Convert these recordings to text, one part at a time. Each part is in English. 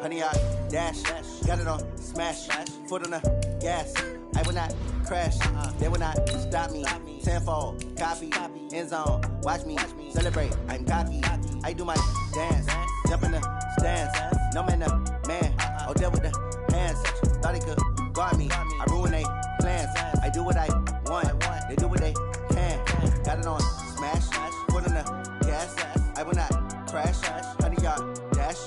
100 yard dash. Got it on smash. Foot on the gas. I will not crash. They will not stop me. Tenfold, copy, end zone. Watch me celebrate. I'm cocky. I do my dance. Jump in the stands. No man, the man. Oh, deal with the hands. Thought he could guard me. I ruin they plans. I do what I want. They do what they can. Got it on smash. Foot on the gas. I will not crash. 100 yard dash.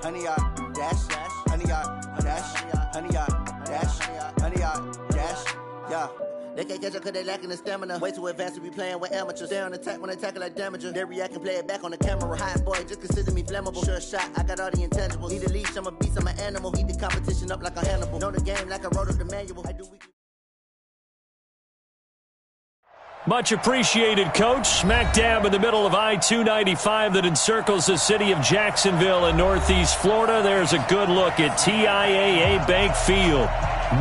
100 yard dash. 100 yard dash. 100 yard dash. 100 yard dash. Yeah. They can't catch up cause they lacking the stamina. Way too advanced to be playing with amateurs. Stay on attack when they tackle like damager. They react and play it back on the camera. Hot boy, just consider me flammable. Sure shot, I got all the intangibles. Need a leash, I'm a beast, I'm an animal. Heat the competition up like a Hannibal. Know the game like I wrote up the manual. I do weekly. Much appreciated, Coach. Smack dab in the middle of I-295 that encircles the city of Jacksonville in Northeast Florida. There's a good look at TIAA Bank Field.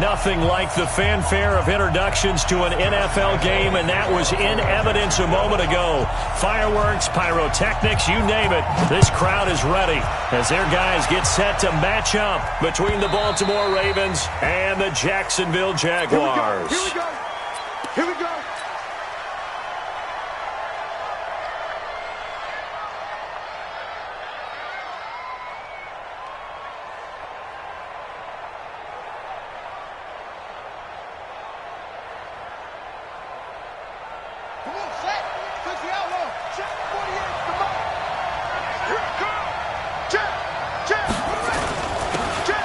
Nothing like the fanfare of introductions to an NFL game, and that was in evidence a moment ago. Fireworks, pyrotechnics, you name it. This crowd is ready as their guys get set to match up between the Baltimore Ravens and the Jacksonville Jaguars. Here we go. Here we go.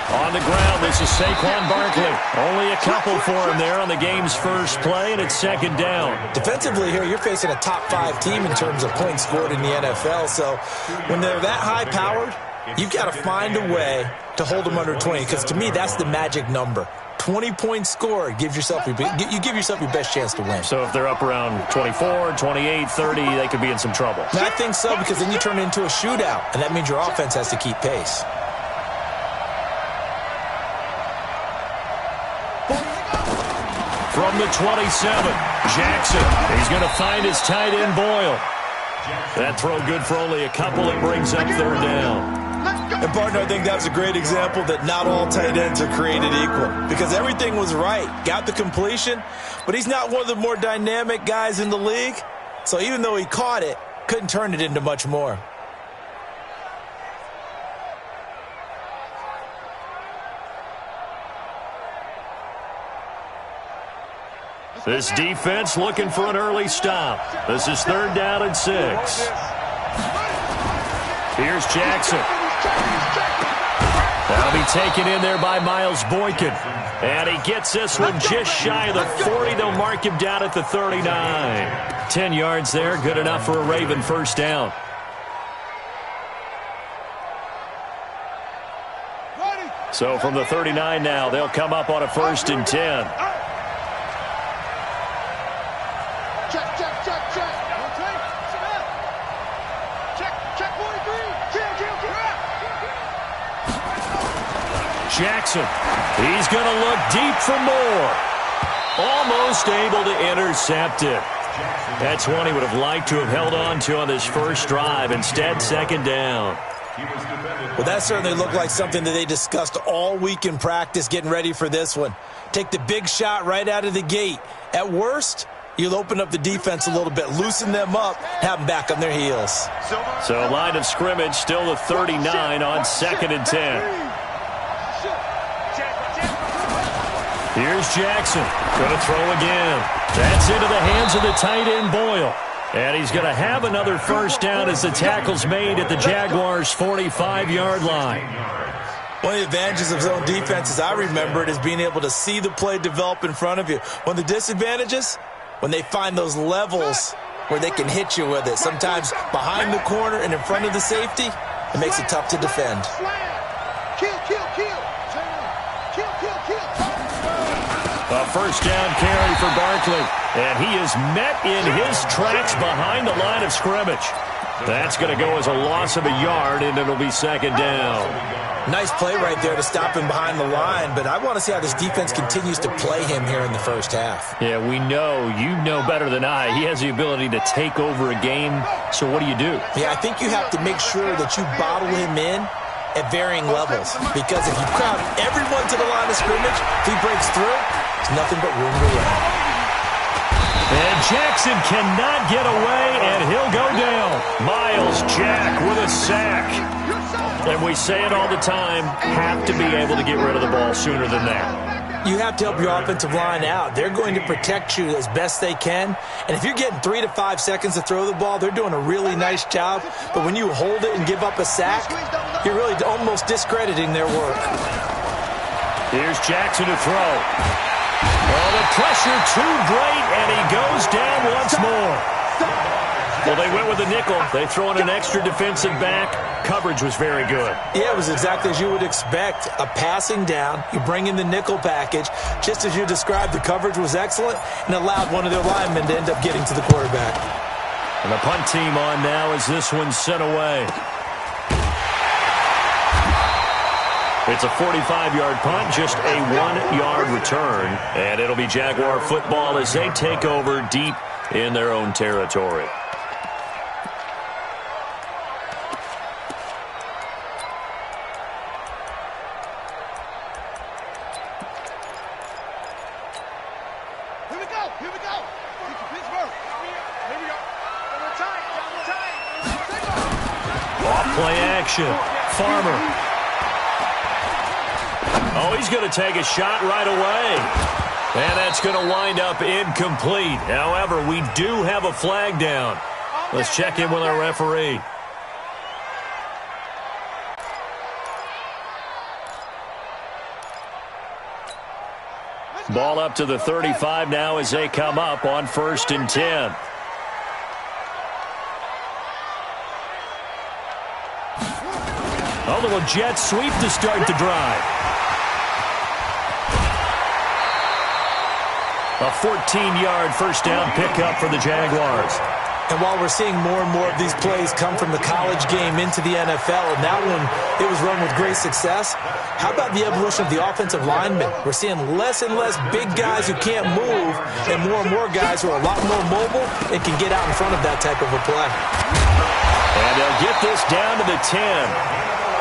On the ground, this is Saquon Barkley. Only a couple for him there on the game's first play, and it's second down. Defensively here, you're facing a top-5 team in terms of points scored in the NFL. So when they're that high-powered, you've got to find a way to hold them under 20, because to me, that's the magic number. 20 points scored, you give yourself your best chance to win. So if they're up around 24, 28, 30, they could be in some trouble. And I think so, because then you turn it into a shootout, and that means your offense has to keep pace. From the 27, Jackson. He's going to find his tight end, Boyle. That throw good for only a couple. It brings up third down. And, partner, I think that's a great example that not all tight ends are created equal, because everything was right. Got the completion, but he's not one of the more dynamic guys in the league. So even though he caught it, couldn't turn it into much more. This defense looking for an early stop. This is third down and 6. Here's Jackson. That'll be taken in there by Miles Boykin. And he gets this one just shy of the 40. They'll mark him down at the 39. 10 yards there, good enough for a Raven first down. So from the 39 now, they'll come up on a 1st and 10. Jackson, he's going to look deep for more. Almost able to intercept it. That's one he would have liked to have held on to on this first drive. Instead, second down. Well, that certainly looked like something that they discussed all week in practice getting ready for this one. Take the big shot right out of the gate. At worst, you'll open up the defense a little bit, loosen them up, have them back on their heels. So line of scrimmage, still the 39 on 2nd and 10. Here's Jackson. Going to throw again. That's into the hands of the tight end, Boyle. And he's going to have another first down as the tackle's made at the Jaguars' 45-yard line. One of the advantages of zone defense, as I remember it, is being able to see the play develop in front of you. One of the disadvantages, when they find those levels where they can hit you with it, sometimes behind the corner and in front of the safety, it makes it tough to defend. A first down carry for Barkley. And he is met in his tracks behind the line of scrimmage. That's going to go as a loss of a yard, and it'll be second down. Nice play right there to stop him behind the line, but I want to see how this defense continues to play him here in the first half. Yeah, we know. You know better than I. He has the ability to take over a game, so what do? Yeah, I think you have to make sure that you bottle him in at varying levels. Because if you crowd everyone to the line of scrimmage, if he breaks through, there's nothing but room to run. And Jackson cannot get away, and he'll go down. Miles Jack with a sack. And we say it all the time, have to be able to get rid of the ball sooner than that. You have to help your offensive line out. They're going to protect you as best they can. And if you're getting 3 to 5 seconds to throw the ball, they're doing a really nice job. But when you hold it and give up a sack, you're really almost discrediting their work. Here's Jackson to throw. Oh, the pressure too great, and he goes down once more. Well, they went with a nickel. They throw in an extra defensive back. Coverage was very good. Yeah, it was exactly as you would expect. A passing down. You bring in the nickel package. Just as you described, the coverage was excellent and allowed one of their linemen to end up getting to the quarterback. And the punt team on now as this one's sent away. It's a 45-yard punt, just a 1-yard return. And it'll be Jaguar football as they take over deep in their own territory. Play action. Farmer. Oh, he's going to take a shot right away. And that's going to wind up incomplete. However, we do have a flag down. Let's check in with our referee. Ball up to the 35 now as they come up on 1st and 10. A little jet sweep to start the drive. A 14-yard first down pickup for the Jaguars. And while we're seeing more and more of these plays come from the college game into the NFL, and that one, it was run with great success, how about the evolution of the offensive linemen? We're seeing less and less big guys who can't move and more guys who are a lot more mobile and can get out in front of that type of a play. And they'll get this down to the 10.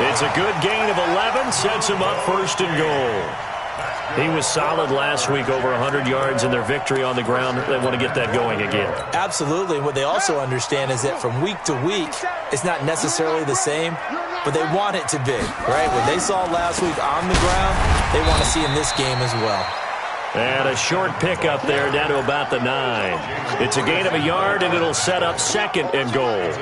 It's a good gain of 11, sets him up 1st and goal. He was solid last week, over 100 yards in their victory on the ground. They want to get that going again. Absolutely. What they also understand is that from week to week, it's not necessarily the same, but they want it to be, right? What they saw last week on the ground, they want to see in this game as well. And a short pickup there down to about the 9. It's a gain of a yard, and it'll set up 2nd and goal.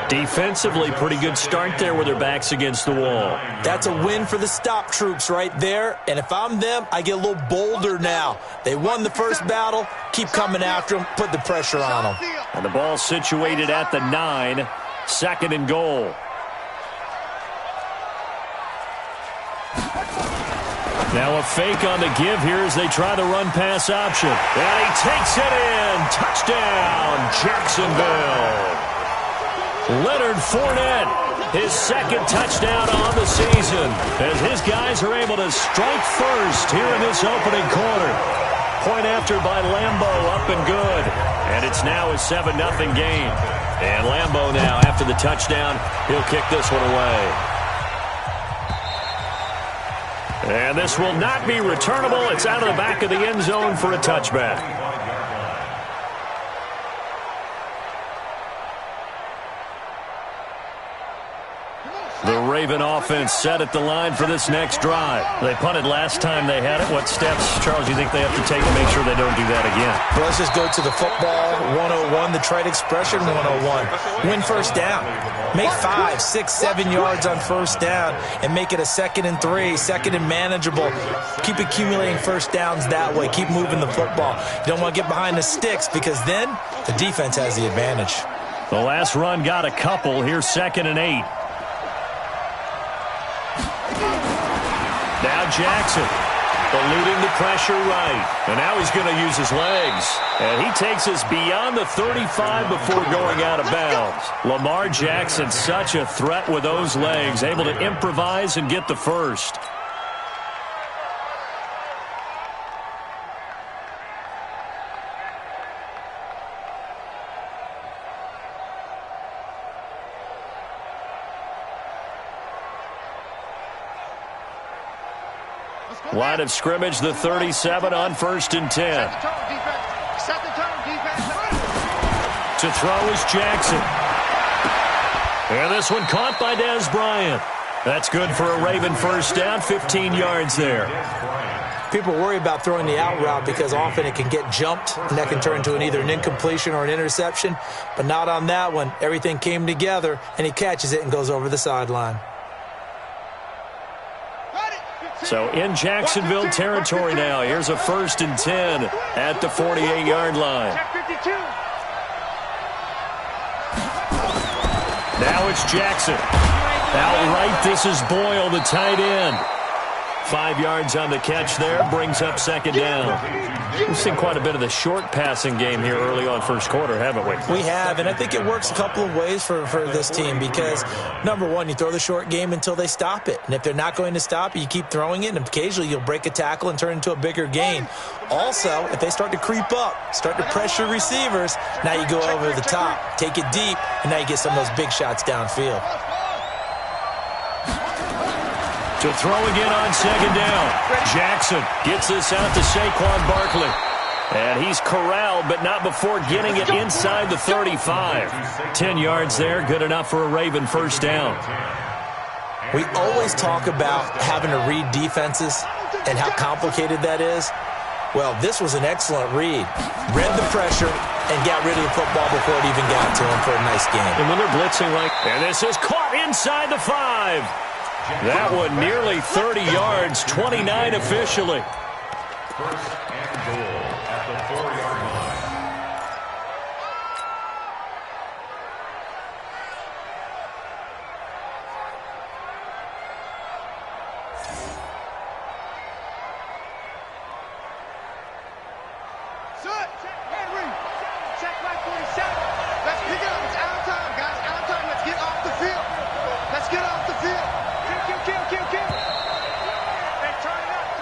Defensively, pretty good start there with their backs against the wall. That's a win for the stop troops right there. And if I'm them, I get a little bolder now. They won the first battle. Keep coming after them. Put the pressure on them. And the ball situated at the 9. 2nd and goal. Now a fake on the give here as they try the run-pass option. And he takes it in. Touchdown, Jacksonville. Leonard Fournette, his 2nd touchdown on the season, as his guys are able to strike first here in this opening quarter. Point after by Lambeau, up and good. And it's now a 7-0 game. And Lambeau now, after the touchdown, he'll kick this one away. And this will not be returnable. It's out of the back of the end zone for a touchback. The Raven offense set at the line for this next drive. They punted last time they had it. What steps, Charles, do you think they have to take to make sure they don't do that again? Well, let's just go to the football 101, the trade expression 101. Win first down. Make 5, 6, 7 yards on first down and make it a 2nd and 3, 2nd and manageable. Keep accumulating first downs that way. Keep moving the football. You don't want to get behind the sticks because then the defense has the advantage. The last run got a couple. Here's 2nd and 8. Now Jackson, eluding the pressure right. And now he's going to use his legs. And he takes us beyond the 35 before going out of bounds. Lamar Jackson, such a threat with those legs, able to improvise and get the first. Line of scrimmage, the 37 on 1st and 10. To throw is Jackson. And this one caught by Des Bryant. That's good for a Raven first down, 15 yards there. People worry about throwing the out route because often it can get jumped, and that can turn into either an incompletion or an interception. But not on that one. Everything came together, and he catches it and goes over the sideline. So in Jacksonville territory now. Here's a 1st and 10 at the 48-yard line. Now it's Jackson. Outright, this is Boyle, the tight end. 5 yards on the catch there, brings up 2nd down. We've seen quite a bit of the short passing game here early on first quarter, haven't we? We have, and I think it works a couple of ways for this team because, number one, you throw the short game until they stop it. And if they're not going to stop it, you keep throwing it, and occasionally you'll break a tackle and turn it into a bigger gain. Also, if they start to creep up, start to pressure receivers, now you go over the top, take it deep, and now you get some of those big shots downfield. To throw again on 2nd down. Jackson gets this out to Saquon Barkley. And he's corralled, but not before getting it inside the 35. 10 yards there, good enough for a Raven first down. We always talk about having to read defenses and how complicated that is. Well, this was an excellent read. Read the pressure and got rid of the football before it even got to him for a nice game. And when they're blitzing like, and this is caught inside the 5. That one nearly 30 yards, 29 officially. First and goal at the 4-yard line. Check right 47. Let's pick it up. It's out of time, guys. Out of time. Let's get off the field. Let's get off the field.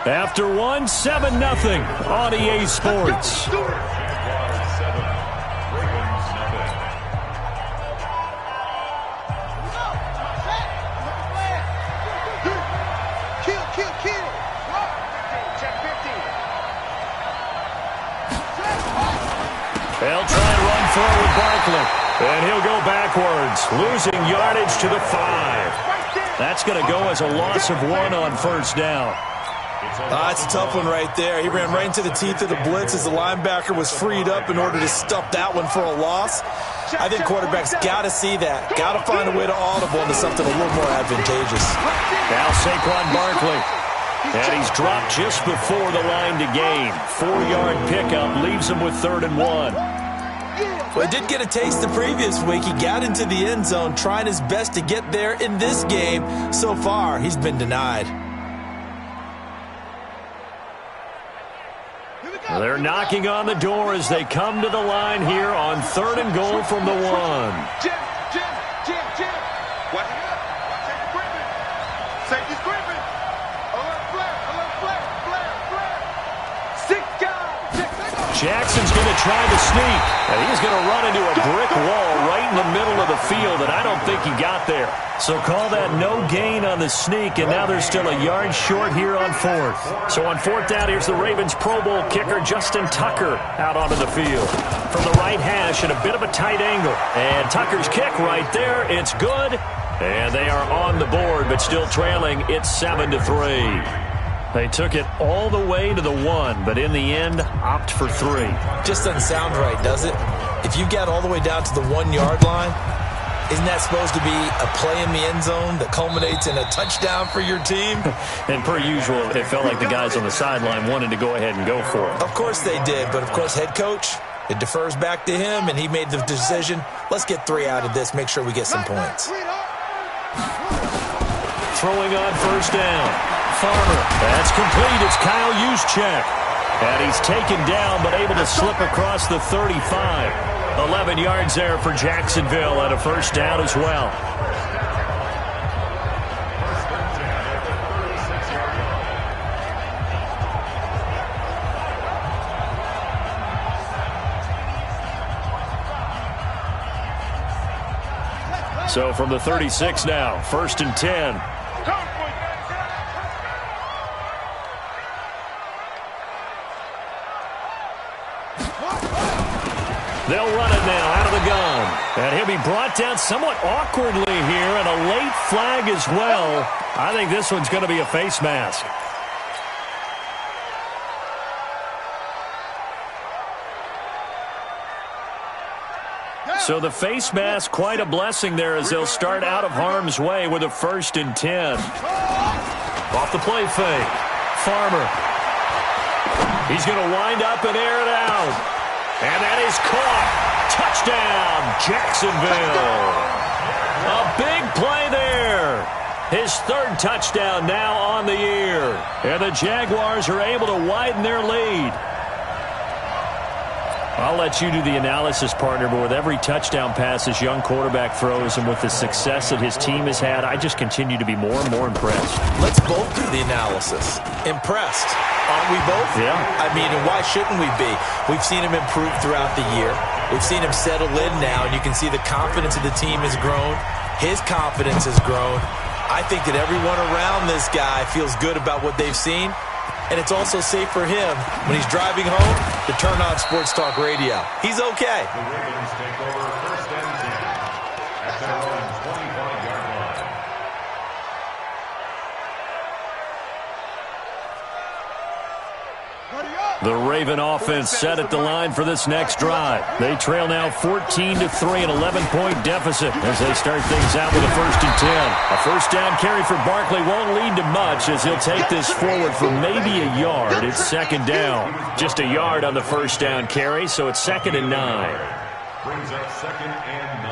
After one, 7-0 on EA Sports. Kill. Check 50. They'll try and run forward Barkley. And he'll go backwards, losing yardage to the 5. That's going to go as a loss of 1 on first down. It's a tough one right there. He ran right into the teeth of the blitz as the linebacker was freed up in order to stuff that one for a loss. I think quarterbacks got to see that. Got to find a way to audible into something a little more advantageous. Now Saquon Barkley. And he's dropped just before the line to gain. 4-yard pickup leaves him with 3rd and 1. Well, he did get a taste the previous week. He got into the end zone trying his best to get there in this game. So far, he's been denied. They're knocking on the door as they come to the line here on 3rd and goal from the 1. Jim. Watch it up. Safety's gripping. Alert flare. 6 guys. Jackson's going to try to sneak. And he's going to run into a brick wall right in the middle of the field, and I don't think he got there. So call that no gain on the sneak, and now they're still a yard short here on 4th. So on 4th down, here's the Ravens Pro Bowl kicker, Justin Tucker, out onto the field. From the right hash at a bit of a tight angle. And Tucker's kick right there. It's good. And they are on the board, but still trailing. It's 7-3. They took it all the way to the 1, but in the end, opt for 3. Just doesn't sound right, does it? If you get all the way down to the 1-yard line, isn't that supposed to be a play in the end zone that culminates in a touchdown for your team? And per usual, it felt like the guys on the sideline wanted to go ahead and go for it. Of course they did, but of course head coach, it defers back to him, and he made the decision, let's get 3 out of this, make sure we get some points. Throwing on first down. Farmer. That's complete. It's Kyle Juszczyk. And he's taken down, but able to slip across the 35. 11 yards there for Jacksonville and a first down as well. So from the 36 now, 1st and 10. They'll run it now out of the gun. And he'll be brought down somewhat awkwardly here, and a late flag as well. I think this one's going to be a face mask. So the face mask, quite a blessing there as they'll start out of harm's way with a 1st and 10. Off the play fake. Farmer. He's going to wind up and air it out. And that is caught. Touchdown, Jacksonville. A big play there. His 3rd touchdown now on the year. And the Jaguars are able to widen their lead. I'll let you do the analysis, partner, but with every touchdown pass this young quarterback throws and with the success that his team has had, I just continue to be more and more impressed. Let's both do the analysis. Impressed. Aren't we both? Yeah. I mean, and why shouldn't we be? We've seen him improve throughout the year. We've seen him settle in now, and you can see the confidence of the team has grown. His confidence has grown. I think that everyone around this guy feels good about what they've seen. And it's also safe for him when he's driving home to turn on Sports Talk Radio. He's okay. The Ravens take over 1st and 10 at their own 25-yard line. The Raven offense set at the line for this next drive. They trail now 14-3, an 11-point deficit as they start things out with a 1st and 10. A 1st down carry for Barkley won't lead to much as he'll take this forward for maybe a yard. It's 2nd down. Just a yard on the 1st down carry, so it's 2nd and 9. Brings up 2nd and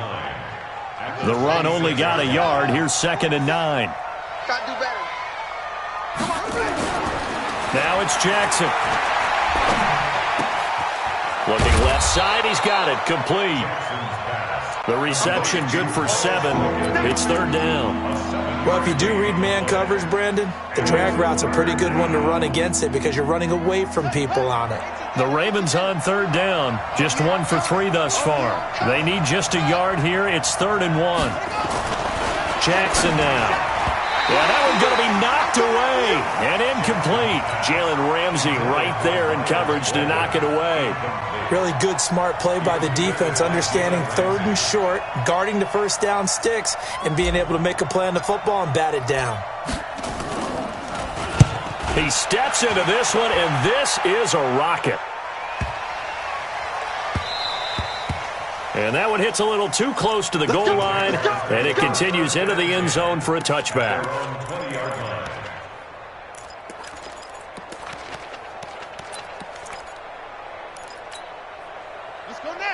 9. The run only got a yard. Here's 2nd and 9. Gotta do better. Now it's Jackson. Looking left side, he's got it. Complete. The reception good for 7. It's 3rd down. Well, if you do read man coverage, Brandon, the drag route's a pretty good one to run against it because you're running away from people on it. The Ravens on 3rd down. Just 1 for 3 thus far. They need just a yard here. It's 3rd and 1. Jackson now. Yeah, that one's going to be knocked away and incomplete. Jalen Ramsey right there in coverage to knock it away. Really good, smart play by the defense, understanding 3rd and short, guarding the 1st down sticks, and being able to make a play on the football and bat it down. He steps into this one, and this is a rocket. And that one hits a little too close to the goal line, and it continues into the end zone for a touchback.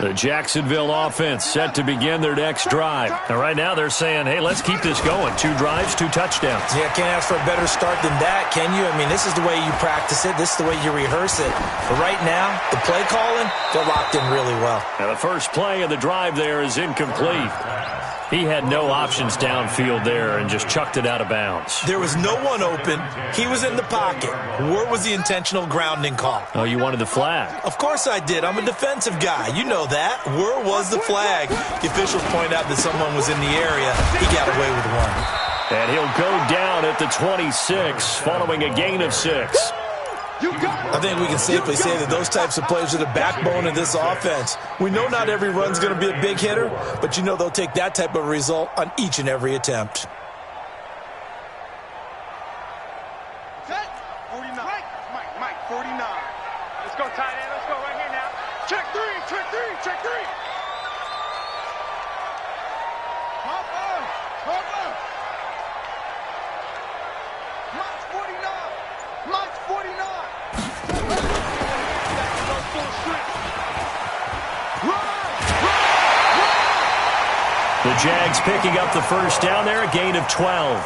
The Jacksonville offense set to begin their next drive. And right now they're saying, hey, let's keep this going. 2 drives, 2 touchdowns. Yeah, can't ask for a better start than that, can you? I mean, this is the way you practice it. This is the way you rehearse it. But right now, the play calling, they're locked in really well. And the first play of the drive there is incomplete. He had no options downfield there and just chucked it out of bounds. There was no one open. He was in the pocket. Where was the intentional grounding call? Oh, you wanted the flag? Of course I did. I'm a defensive guy. You know that. Where was the flag? The officials point out that someone was in the area. He got away with one. And he'll go down at the 26 following a gain of 6. I think we can safely say that those types of plays are the backbone of this offense. We know not every run's going to be a big hitter, but you know they'll take that type of result on each and every attempt. Set. 49. Mike, 49. Let's go, tight end. Let's go right here now. Check 3, check 3, check 3. Hop on. Mike's 49. Mike's 49. The Jags picking up the first down there, a gain of 12.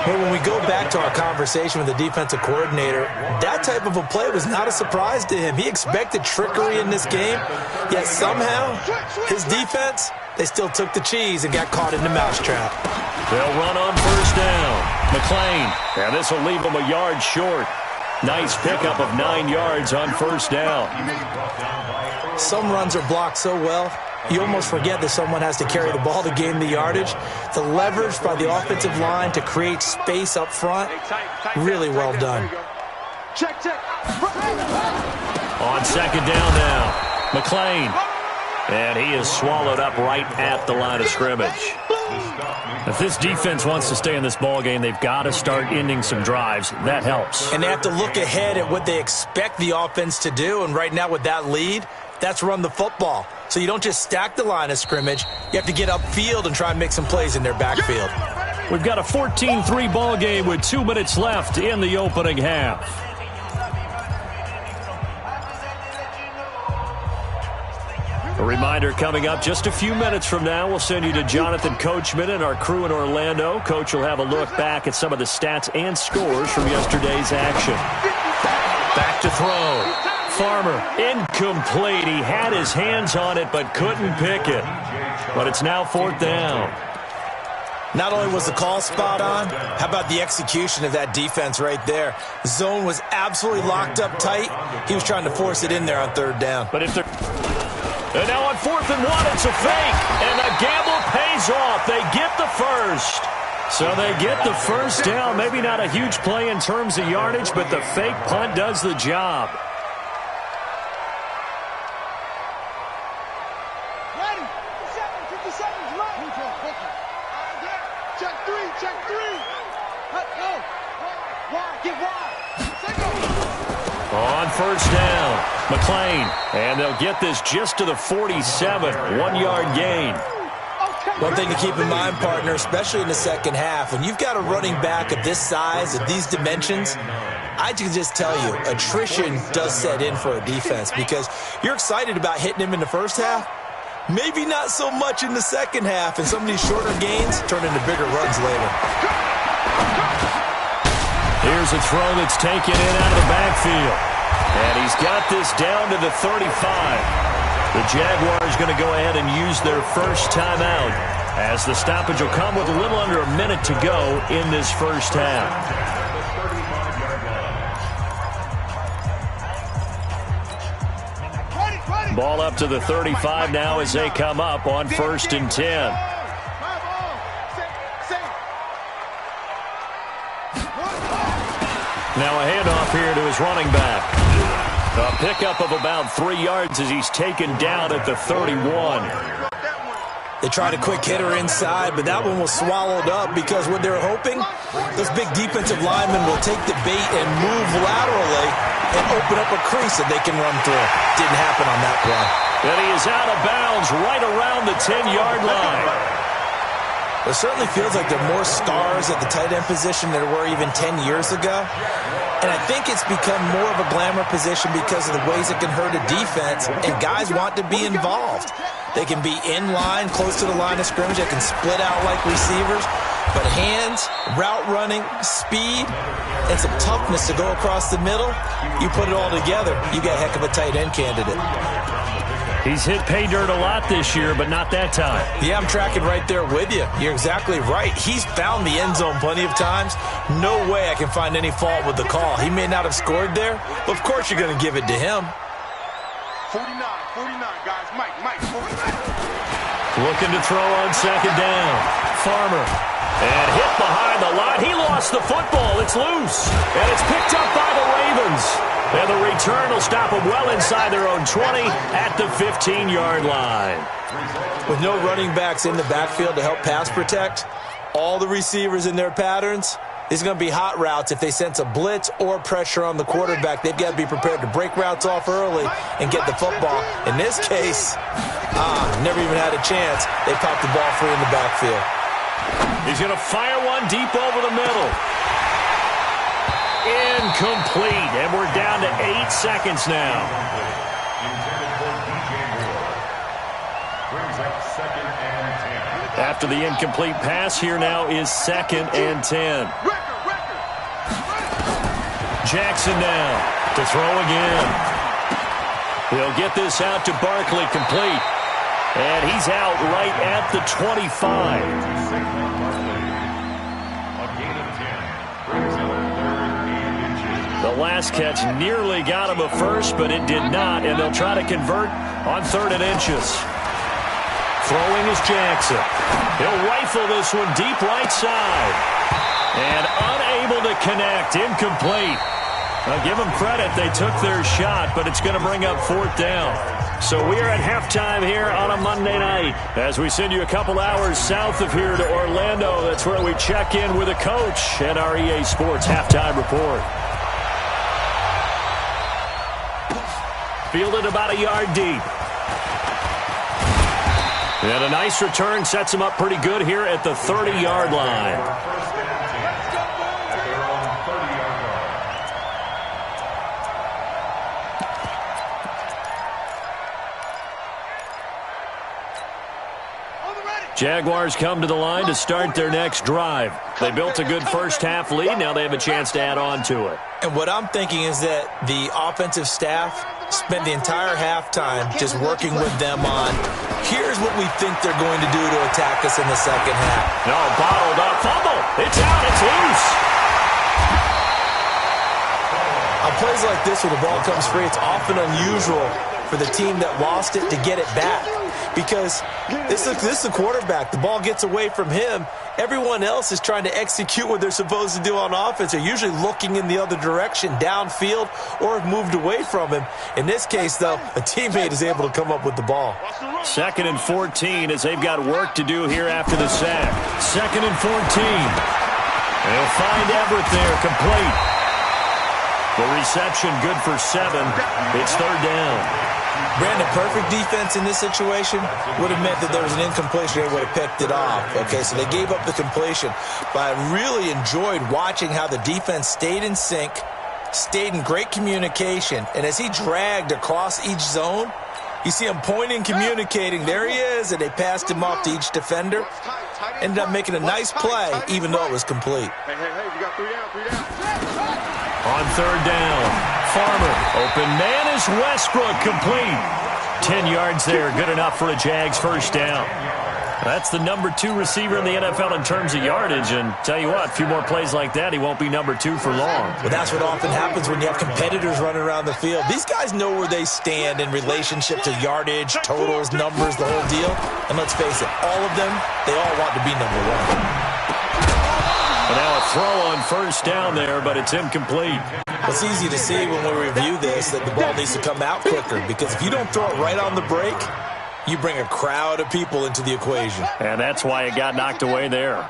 Hey, when we go back to our conversation with the defensive coordinator, that type of a play was not a surprise to him. He expected trickery in this game, yet somehow his defense, they still took the cheese and got caught in the mousetrap. They'll run on first down. McLean, and this will leave them a yard short. Nice pickup of 9 yards on first down. Some runs are blocked so well, you almost forget that someone has to carry the ball to gain the yardage. The leverage by the offensive line to create space up front, really well done. Check. On second down now. McLean. And he is swallowed up right at the line of scrimmage. If this defense wants to stay in this ballgame, they've got to start ending some drives. That helps. And they have to look ahead at what they expect the offense to do. And right now with that lead, that's run the football. So you don't just stack the line of scrimmage. You have to get upfield and try and make some plays in their backfield. We've got a 14-3 ball game with 2 minutes left in the opening half. A reminder coming up just a few minutes from now. We'll send you to Jonathan Coachman and our crew in Orlando. Coach will have a look back at some of the stats and scores from yesterday's action. Back to throw. Farmer, incomplete. He had his hands on it but couldn't pick it. But it's now 4th down. Not only was the call spot on, how about the execution of that defense right there? The zone was absolutely locked up tight. He was trying to force it in there on 3rd down. But if they're... And now on 4th and 1, it's a fake. And the gamble pays off. They get the first. So they get the first down. Maybe not a huge play in terms of yardage, but the fake punt does the job. Ready. 50 seconds left. Check three. Go. Wide. Get wide. On 1st down, McLean. And they'll get this just to the 47. 1-yard gain. One thing to keep in mind, partner, especially in the second half, when you've got a running back of this size, of these dimensions, I can just tell you, attrition does set in for a defense because you're excited about hitting him in the first half. Maybe not so much in the second half, and some of these shorter gains turn into bigger runs later. Here's a throw that's taken in out of the backfield. And he's got this down to the 35. The Jaguars going to go ahead and use their first timeout as the stoppage will come with a little under a minute to go in this first half. Ball up to the 35 now as they come up on 1st and 10. Now a handoff here to his running back. A pickup of about 3 yards as he's taken down at the 31. They tried a quick hitter inside, but that one was swallowed up because what they're hoping, those big defensive linemen will take the bait and move laterally and open up a crease that they can run through. Didn't happen on that play. And he is out of bounds right around the 10-yard line. It certainly feels like there are more stars at the tight end position than there were even 10 years ago. And I think it's become more of a glamour position because of the ways it can hurt a defense, and guys want to be involved. They can be in line, close to the line of scrimmage. They can split out like receivers. But hands, route running, speed, and some toughness to go across the middle, you put it all together, you got a heck of a tight end candidate. He's hit pay dirt a lot this year, but not that time. Yeah, I'm tracking right there with you. You're exactly right. He's found the end zone plenty of times. No way I can find any fault with the call. He may not have scored there, but of course you're going to give it to him. 49, guys. Mike, 49. Looking to throw on 2nd down. Farmer. And hit behind the line. He lost the football. It's loose. And it's picked up by the Ravens. And the return will stop them well inside their own 20 at the 15-yard line. With no running backs in the backfield to help pass protect, all the receivers in their patterns, it's going to be hot routes. If they sense a blitz or pressure on the quarterback, they've got to be prepared to break routes off early and get the football. In this case, never even had a chance. They popped the ball free in the backfield. He's going to fire one deep over the middle. Incomplete, and we're down to 8 seconds now. After the incomplete pass, here now is 2nd and 10. Jackson now to throw again. He'll get this out to Barkley, complete. And he's out right at the 25. The last catch nearly got him a first, but it did not, and they'll try to convert on 3rd and inches. Throwing is Jackson. He'll rifle this one deep right side. And unable to connect, incomplete. I'll give them credit. They took their shot, but it's going to bring up 4th down. So we are at halftime here on a Monday night as we send you a couple hours south of here to Orlando. That's where we check in with a coach and our EA Sports halftime report. Fielded about a yard deep. And a nice return sets him up pretty good here at the 30-yard line. Jaguars come to the line to start their next drive. They built a good first-half lead. Now they have a chance to add on to it. And what I'm thinking is that the offensive staff spent the entire halftime just working with them on, here's what we think they're going to do to attack us in the second half. No, bottled up. Fumble. It's out. It's loose. On plays like this where the ball comes free, it's often unusual for the team that lost it to get it back. Because this is the quarterback. The ball gets away from him. Everyone else is trying to execute what they're supposed to do on offense. They're usually looking in the other direction, downfield, or have moved away from him. In this case, though, a teammate is able to come up with the ball. 2nd and 14 as they've got work to do here after the sack. 2nd and 14. They'll find Everett there, complete. The reception good for 7. It's 3rd down. Brandon, perfect defense in this situation would have meant that there was an incompletion. They would have picked it off. Okay, so they gave up the completion. But I really enjoyed watching how the defense stayed in sync, stayed in great communication. And as he dragged across each zone, you see him pointing, communicating. There he is, and they passed him off to each defender. Ended up making a nice play, even though it was complete. Hey, we got 3 down. On 3rd down, Farmer. Open man is Westbrook, complete. 10 yards there, good enough for a Jags first down. That's the number 2 receiver in the NFL in terms of yardage, and tell you what, a few more plays like that, he won't be number 2 for long. Well, that's what often happens when you have competitors running around the field. These guys know where they stand in relationship to yardage, totals, numbers, the whole deal. And let's face it, all of them, they all want to be number 1. And now a throw on first down there, but it's incomplete. It's easy to see when we review this that the ball needs to come out quicker, because if you don't throw it right on the break, you bring a crowd of people into the equation. And that's why it got knocked away there.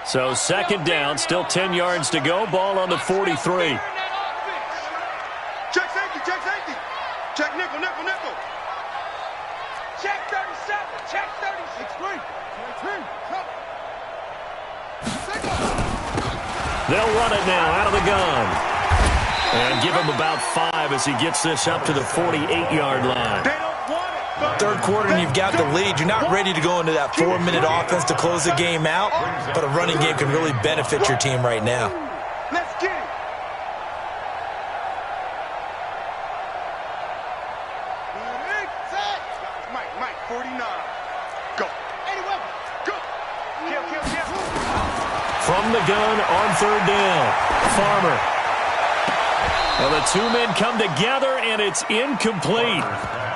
So 2nd down, still 10 yards to go. Ball on the 43. Check safety. Check nickel. Check 37. Check 36. They'll run it now out of the gun. And give him about 5 as he gets this up to the 48-yard line. 3rd quarter and you've got the lead. You're not ready to go into that 4-minute offense to close the game out, but a running game can really benefit your team right now. Let's get it. Mike, 49. Go. Go. Kill. From the gun on 3rd down, Farmer. Well, the 2 men come together, and it's incomplete.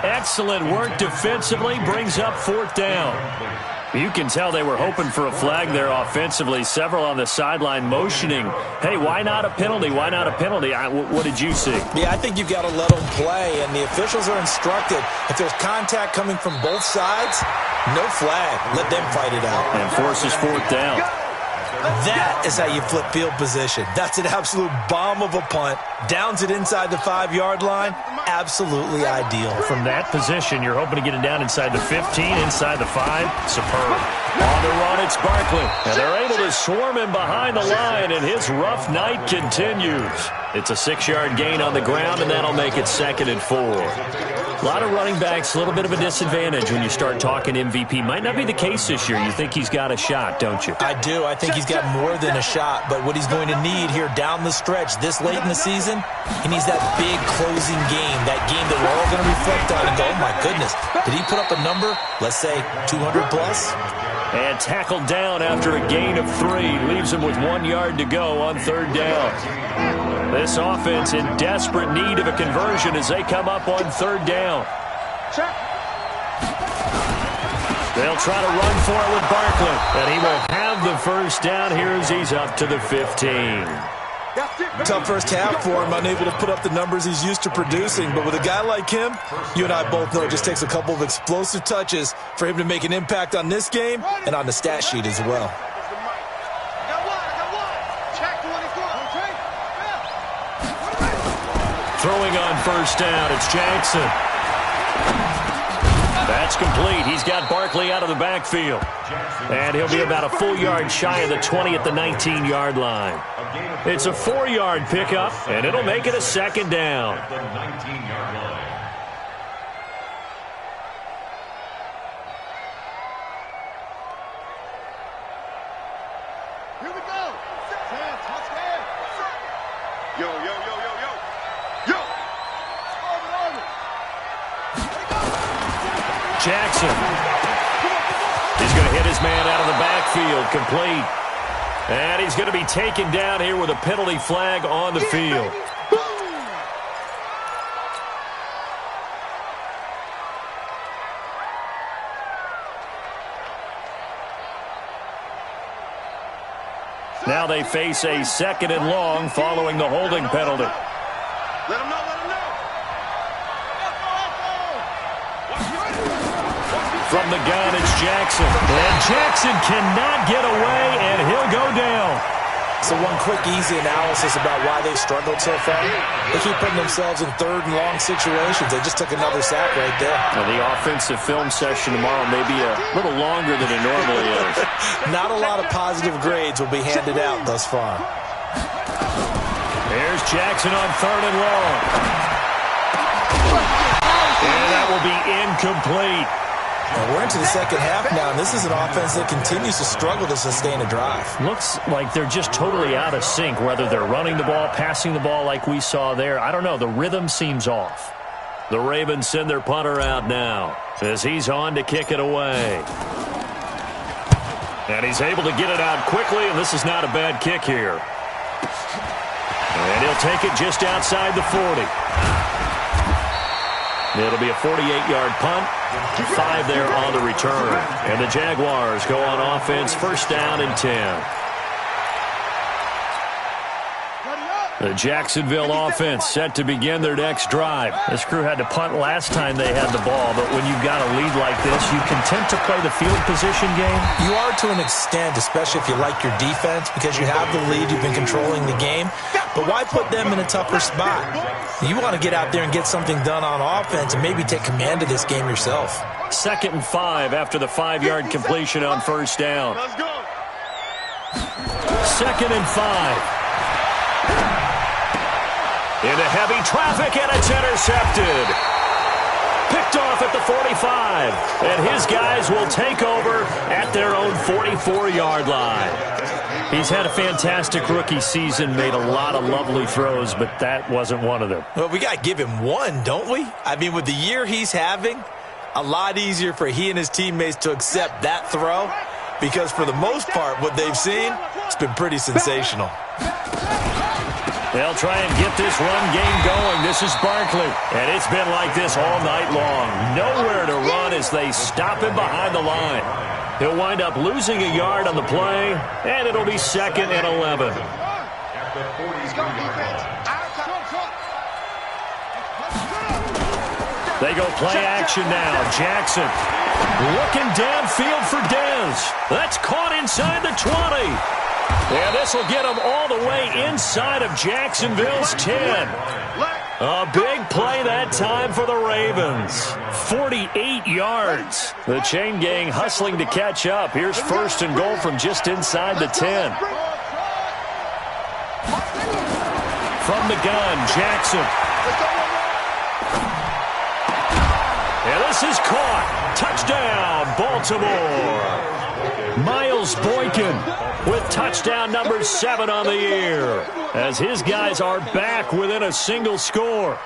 Excellent work defensively, brings up 4th down. You can tell they were hoping for a flag there offensively. Several on the sideline motioning, hey, why not a penalty? Why not a penalty? What did you see? Yeah, I think you've got to let them play, and the officials are instructed. If there's contact coming from both sides, no flag. Let them fight it out. And forces 4th down. That is how you flip field position. That's an absolute bomb of a punt. Downs it inside the 5-yard line. Absolutely ideal. From that position, you're hoping to get it down inside the 15, inside the 5. Superb. On the run, it's Barkley. And they're able to swarm him behind the line, and his rough night continues. It's a 6-yard gain on the ground, and that'll make it 2nd and 4. A lot of running backs, a little bit of a disadvantage when you start talking MVP. Might not be the case this year. You think he's got a shot, don't you? I do. I think he's got more than a shot. But what he's going to need here down the stretch this late in the season, he needs that big closing game, that game that we're all going to reflect on and go, oh, my goodness, did he put up a number, let's say, 200 plus? And tackled down after a gain of 3. Leaves him with 1 yard to go on 3rd down. This offense in desperate need of a conversion as they come up on 3rd down. They'll try to run for it with Barkley. And he will have the first down here as he's up to the 15. That's it. Tough first half for him, unable to put up the numbers he's used to producing. But with a guy like him, you and I both know it just takes a couple of explosive touches for him to make an impact on this game and on the stat sheet as well. Throwing on first down, it's Jackson. That's complete. He's got Barkley out of the backfield. And he'll be about a full yard shy of the 20 at the 19-yard line. It's a 4-yard pickup, and it'll make it a second down. The 19-yard line. Here we go. Yo, yo, yo, yo, yo. Yo. Jackson. He's going to hit his man out of the backfield, complete. And he's going to be taken down here with a penalty flag on the field. Now they face a 2nd and long following the holding penalty. Let him know, let him know. From the gun, it's Jackson. And Jackson cannot get away, and he'll go down. So one quick, easy analysis about why they've struggled so far. They keep putting themselves in 3rd and long situations. They just took another sack right there. Now, the offensive film session tomorrow may be a little longer than it normally is. Not a lot of positive grades will be handed out thus far. There's Jackson on 3rd and long. And that will be incomplete. And we're into the second half now, and this is an offense that continues to struggle to sustain a drive. Looks like they're just totally out of sync, whether they're running the ball, passing the ball like we saw there. I don't know. The rhythm seems off. The Ravens send their punter out now as he's on to kick it away. And he's able to get it out quickly, and this is not a bad kick here. And he'll take it just outside the 40. It'll be a 48-yard punt. 5 there on the return. And the Jaguars go on offense, 1st down and 10. The Jacksonville offense set to begin their next drive. This crew had to punt last time they had the ball, but when you've got a lead like this, you content to play the field position game? You are to an extent, especially if you like your defense, because you have the lead, you've been controlling the game. But why put them in a tougher spot? You want to get out there and get something done on offense and maybe take command of this game yourself. 2nd and 5 after the 5-yard completion on 1st down. Let's go. 2nd and 5. Into heavy traffic, and it's intercepted. Picked off at the 45. And his guys will take over at their own 44-yard line. He's had a fantastic rookie season, made a lot of lovely throws, but that wasn't one of them. Well, we got to give him one, don't we? I mean, with the year he's having, a lot easier for he and his teammates to accept that throw, because for the most part, what they've seen, it's been pretty sensational. They'll try and get this run game going. This is Barkley. And it's been like this all night long. Nowhere to run as they stop him behind the line. He'll wind up losing a yard on the play, and it'll be 2nd and 11. At the 43-yard line. They go play action now. Jackson looking downfield for Dez. That's caught inside the 20. And this will get him all the way inside of Jacksonville's 10. A big play that time for the Ravens. 48 yards. The chain gang hustling to catch up. Here's 1st and goal from just inside the 10. From the gun, Jackson. And this is caught. Touchdown, Baltimore. Miles Boykin with touchdown number 7 on the year as his guys are back within a single score.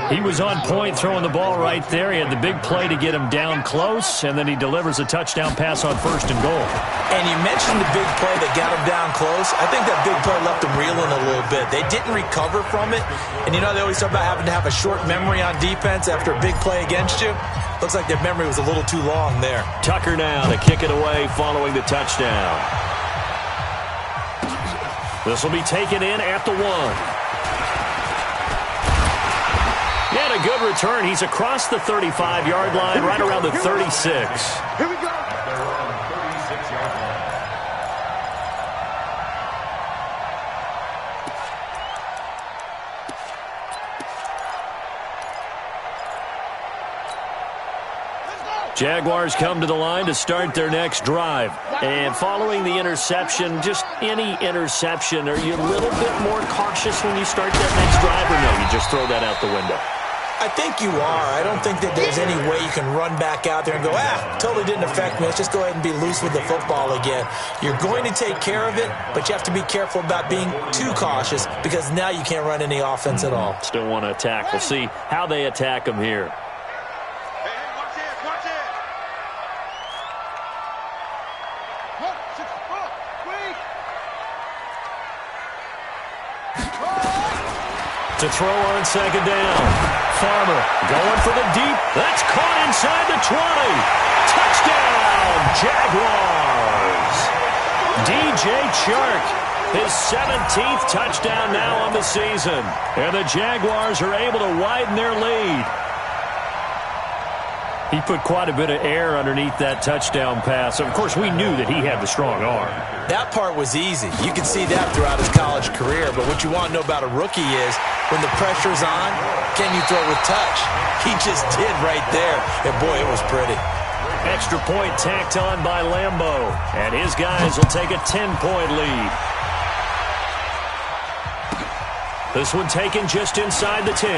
He was on point throwing the ball right there. He had the big play to get him down close, and then he delivers a touchdown pass on 1st and goal. And you mentioned the big play that got him down close. I think that big play left him reeling a little bit. They didn't recover from it. And you know, they always talk about having to have a short memory on defense after a big play against you. Looks like their memory was a little too long there. Tucker now to kick it away following the touchdown. This will be taken in at the 1. And a good return. He's across the 35-yard line, right around the 36. Here we go. Jaguars come to the line to start their next drive. And following the interception, just any interception, are you a little bit more cautious when you start that next drive, or no, you just throw that out the window? I think you are. I don't think that there's any way you can run back out there and go, totally didn't affect me. Let's just go ahead and be loose with the football again. You're going to take care of it, but you have to be careful about being too cautious because now you can't run any offense at all. Still want to attack. We'll see how they attack them here. To throw on second down. Farmer going for the deep. That's caught inside the 20. Touchdown, Jaguars. DJ Chark, his 17th touchdown now on the season. And the Jaguars are able to widen their lead. He put quite a bit of air underneath that touchdown pass. Of course, we knew that he had the strong arm. That part was easy. You can see that throughout his college career. But what you want to know about a rookie is when the pressure's on, can you throw with touch? He just did right there. And, boy, it was pretty. Extra point tacked on by Lambeau. And his guys will take a 10-point lead. This one taken just inside the 10.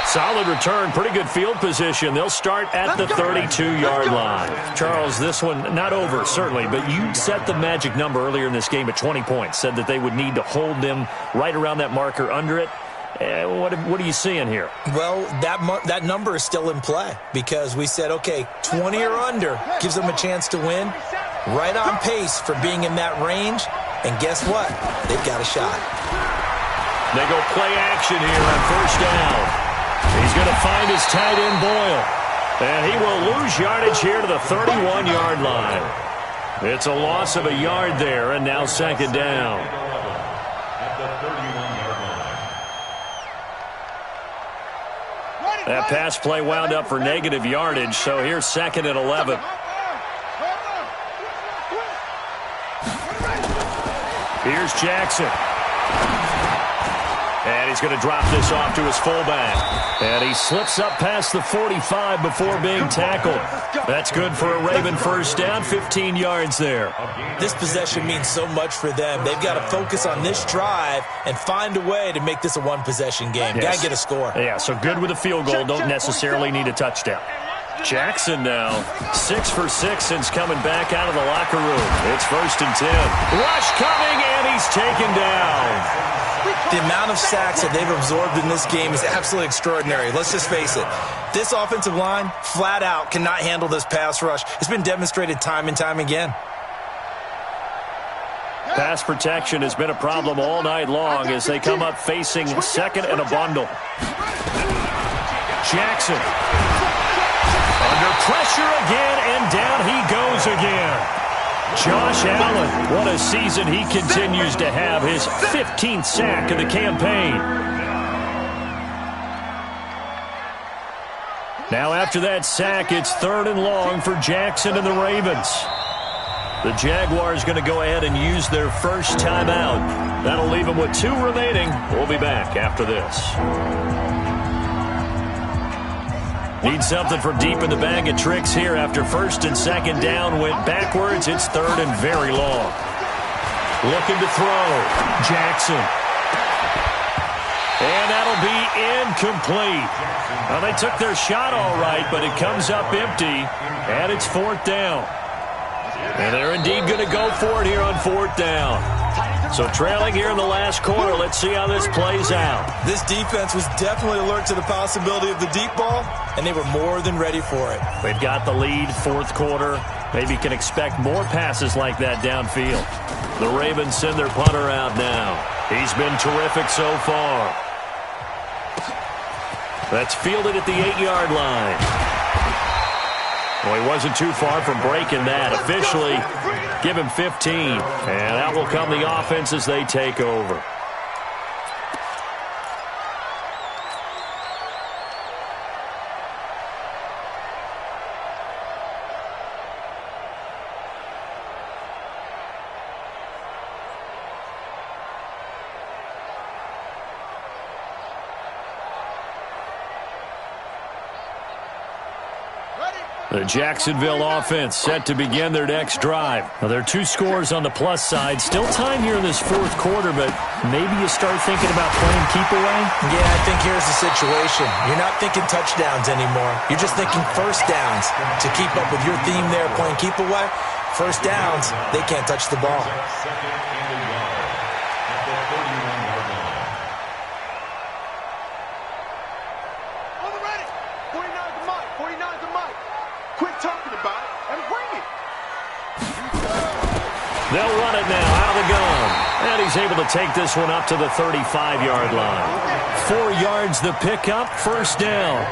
Solid return, pretty good field position. They'll start at the 32-yard line. Charles, this one not over, certainly, but you set the magic number earlier in this game at 20 points, said that they would need to hold them right around that marker under it. What are you seeing here? Well, that number is still in play because we said, okay, 20 or under gives them a chance to win. Right on pace for being in that range. And guess what? They've got a shot. They go play action here on first down. He's going to find his tight end, Boyle. And he will lose yardage here to the 31-yard line. It's a loss of a yard there, and now second down. That pass play wound up for negative yardage, so here's second and 11. Here's Jackson. And he's going to drop this off to his fullback. And he slips up past the 45 before being tackled. That's good for a Raven first down, 15 yards there. This possession means so much for them. They've got to focus on this drive and find a way to make this a one-possession game. Yes. Got to get a score. Yeah, so good with a field goal. Don't necessarily need a touchdown. Jackson now, 6 for 6 since coming back out of the locker room. It's first and 10. Rush coming, and he's taken down. The amount of sacks that they've absorbed in this game is absolutely extraordinary. Let's just face it. This offensive line, flat out, cannot handle this pass rush. It's been demonstrated time and time again. Pass protection has been a problem all night long as they come up facing second and a bundle. Jackson. Under pressure again, and down he goes again. Josh Allen, what a season he continues to have, his 15th sack of the campaign. Now after that sack, it's third and long for Jackson and the Ravens. The Jaguars going to go ahead and use their first timeout. That'll leave them with 2 remaining. We'll be back after this. Need something from deep in the bag of tricks here after first and second down went backwards. It's third and very long. Looking to throw. Jackson. And that'll be incomplete. Well, they took their shot all right, but it comes up empty, and it's fourth down. And they're indeed going to go for it here on fourth down. So trailing here in the last quarter, let's see how this plays out. This defense was definitely alert to the possibility of the deep ball, and they were more than ready for it. They've got the lead, fourth quarter. Maybe can expect more passes like that downfield. The Ravens send their punter out now. He's been terrific so far. That's fielded at the 8-yard line. Well, he wasn't too far from breaking that. Officially, give him 15. And out will come the offense as they take over. The Jacksonville offense set to begin their next drive. Now, there are 2 scores on the plus side. Still time here in this fourth quarter, but maybe you start thinking about playing keep away? Yeah, I think here's the situation. You're not thinking touchdowns anymore. You're just thinking first downs. To keep up with your theme there, playing keep away, first downs, they can't touch the ball. They'll run it now out of the gun. And he's able to take this one up to the 35-yard line. 4 yards the pickup, first down.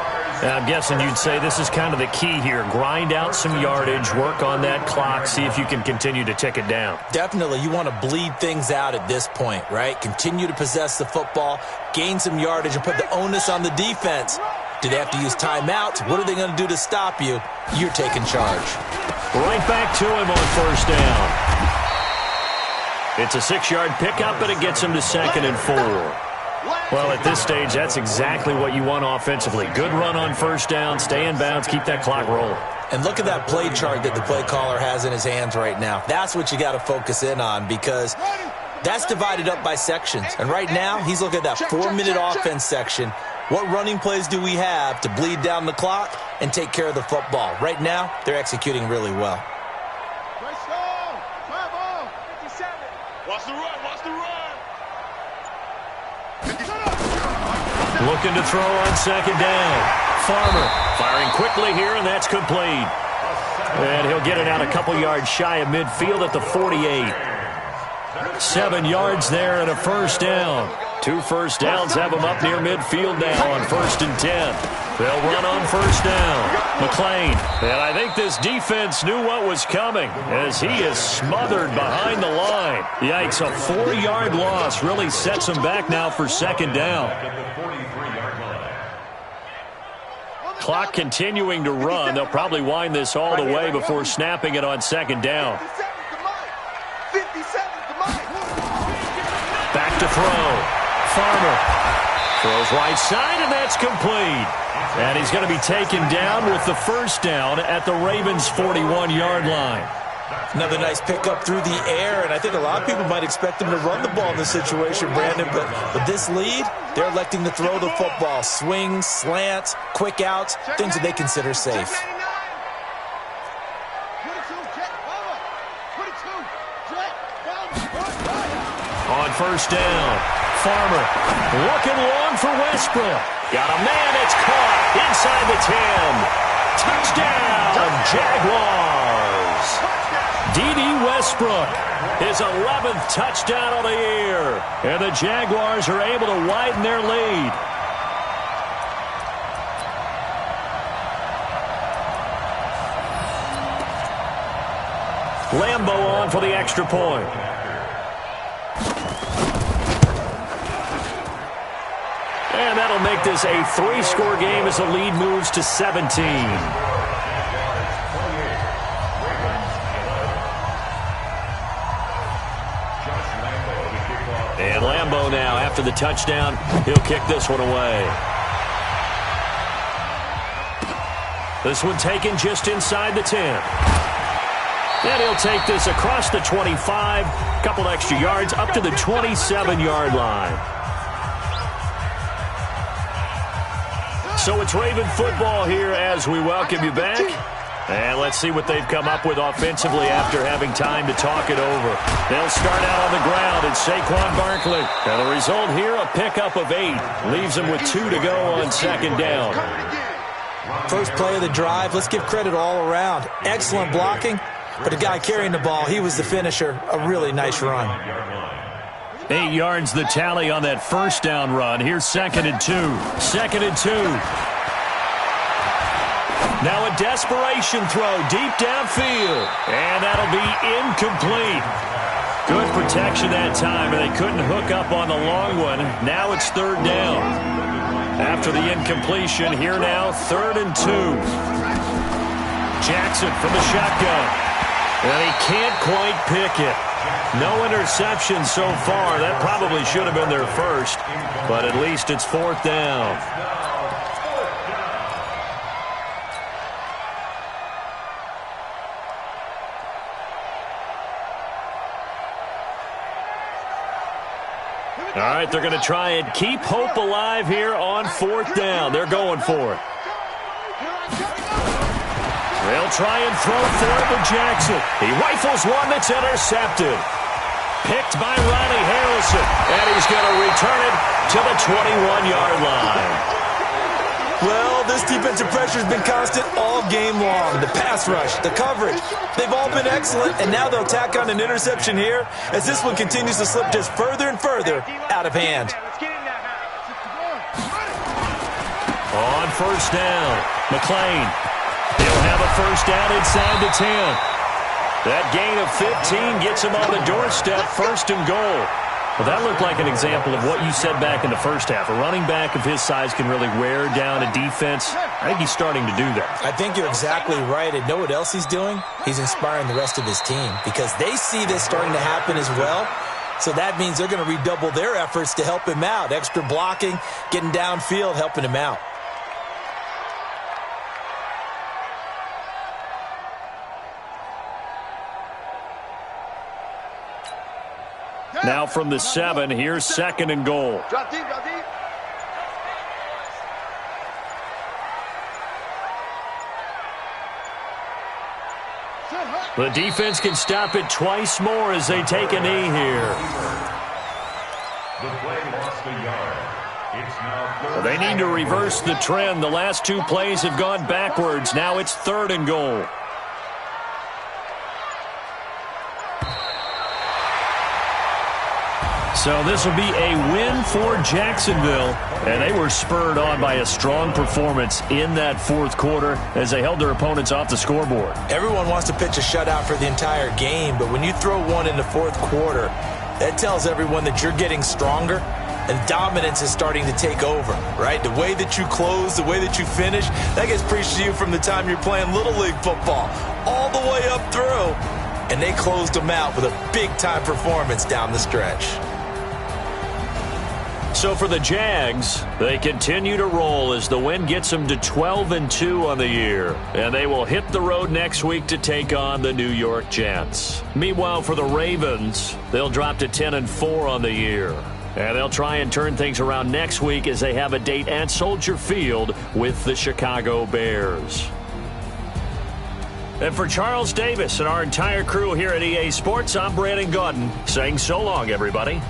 And I'm guessing you'd say this is kind of the key here. Grind out some yardage, work on that clock, see if you can continue to tick it down. Definitely. You want to bleed things out at this point, right? Continue to possess the football, gain some yardage, and put the onus on the defense. Do they have to use timeouts? What are they going to do to stop you? You're taking charge. Right back to him on first down. It's a 6-yard pickup, but it gets him to 2nd and 4. Well, at this stage, that's exactly what you want offensively. Good run on first down, stay in bounds, keep that clock rolling. And look at that play chart that the play caller has in his hands right now. That's what you got to focus in on, because that's divided up by sections. And right now, he's looking at that 4-minute offense section. What running plays do we have to bleed down the clock and take care of the football? Right now, they're executing really well. Watch the run, watch the run. Looking to throw on second down. Farmer firing quickly here, and that's complete. And he'll get it out a couple yards shy of midfield at the 48. 7 yards there and a first down. 2 first downs have him up near midfield now on 1st and 10. They'll run on first down. McClain. And I think this defense knew what was coming as he is smothered behind the line. Yikes, a 4-yard loss really sets him back now for second down. Clock continuing to run. They'll probably wind this all the way before snapping it on second down. Back to throw. Farmer throws right side, and that's complete. And he's going to be taken down with the first down at the Ravens' 41-yard line. Another nice pickup through the air, and I think a lot of people might expect him to run the ball in this situation, Brandon, but with this lead, they're electing to throw the football. Swings, slants, quick outs, things that they consider safe. On first down, Farmer looking long for Westbrook. Got a man, it's caught inside the 10. Touchdown, Jaguars. D.D. Westbrook, his 11th touchdown of the year. And the Jaguars are able to widen their lead. Lambeau on for the extra point. And that'll make this a 3-score game as the lead moves to 17. And Lambeau now, after the touchdown, he'll kick this one away. This one taken just inside the 10. And he'll take this across the 25, couple extra yards, up to the 27-yard line. So it's Raven football here as we welcome you back. And let's see what they've come up with offensively after having time to talk it over. They'll start out on the ground. It's Saquon Barkley. And the result here, a pickup of 8. Leaves them with 2 to go on second down. First play of the drive, let's give credit all around. Excellent blocking, but the guy carrying the ball, he was the finisher. A really nice run. 8 yards the tally on that first down run. Here's 2nd and 2. 2nd and 2. Now a desperation throw deep downfield. And that'll be incomplete. Good protection that time, and they couldn't hook up on the long one. Now it's third down. After the incompletion, here now, 3rd and 2. Jackson from the shotgun. And he can't quite pick it. No interception so far. That probably should have been their first, but at least it's 4th down. All right, they're going to try and keep hope alive here on 4th down. They're going for it. They'll try and throw for it with Jackson. He rifles one that's intercepted. Picked by Ronnie Harrison. And he's going to return it to the 21-yard line. Well, this defensive pressure has been constant all game long. The pass rush, the coverage, they've all been excellent, and now they'll tack on an interception here as this one continues to slip just further and further out of hand. On 1st down, McLean. He'll have a 1st down inside the 10. That gain of 15 gets him on the doorstep, 1st and goal. Well, that looked like an example of what you said back in the first half. A running back of his size can really wear down a defense. I think he's starting to do that. I think you're exactly right. And know what else he's doing? He's inspiring the rest of his team because they see this starting to happen as well. So that means they're going to redouble their efforts to help him out. Extra blocking, getting downfield, helping him out. Now from the 7, here's 2nd and goal. Drop deep, drop deep. The defense can stop it twice more as they take a knee here. The play lost a yard. It's now Well, they need to reverse the trend. The last 2 plays have gone backwards. Now it's 3rd and goal. So this will be a win for Jacksonville, and they were spurred on by a strong performance in that 4th quarter as they held their opponents off the scoreboard. Everyone wants to pitch a shutout for the entire game, but when you throw one in the 4th quarter, that tells everyone that you're getting stronger and dominance is starting to take over, right? The way that you close, the way that you finish, that gets preached to you from the time you're playing Little League football all the way up through, and they closed them out with a big-time performance down the stretch. So for the Jags, they continue to roll as the win gets them to 12-2 on the year. And they will hit the road next week to take on the New York Jets. Meanwhile, for the Ravens, they'll drop to 10-4 on the year. And they'll try and turn things around next week as they have a date at Soldier Field with the Chicago Bears. And for Charles Davis and our entire crew here at EA Sports, I'm Brandon Gaudin saying so long, everybody.